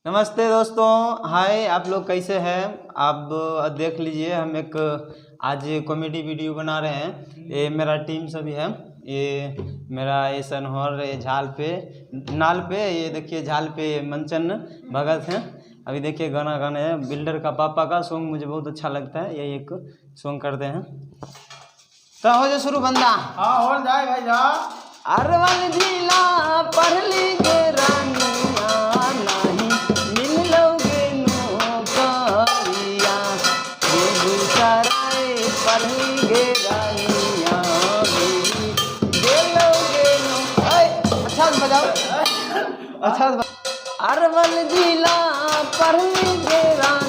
नमस्ते दोस्तों, हाय। आप लोग कैसे हैं? आप देख लीजिए, हम एक आज कॉमेडी वीडियो बना रहे हैं। ये मेरा टीम सभी है। ये मेरा ये सनहौर, ये झाल पे नाल पे, ये देखिए झाल पे मंचन भगत हैं। अभी देखिए गाना गाने हैं। बिल्डर का पापा का सॉन्ग मुझे बहुत अच्छा लगता है, यही एक सॉन्ग करते हैं। तो हो जा शुरू बंदा। हाँ हो जाए भाई जा। अरवल जिला पढ़ लीजिए रानिया, नहीं मिल लोगे नौकरिया। बेगूसराय पढ़ लीजिए रानिया, दे लोगे अच्छा से बजाओ, अच्छा से अरवल जिला पढ़ लीजिए रानिया।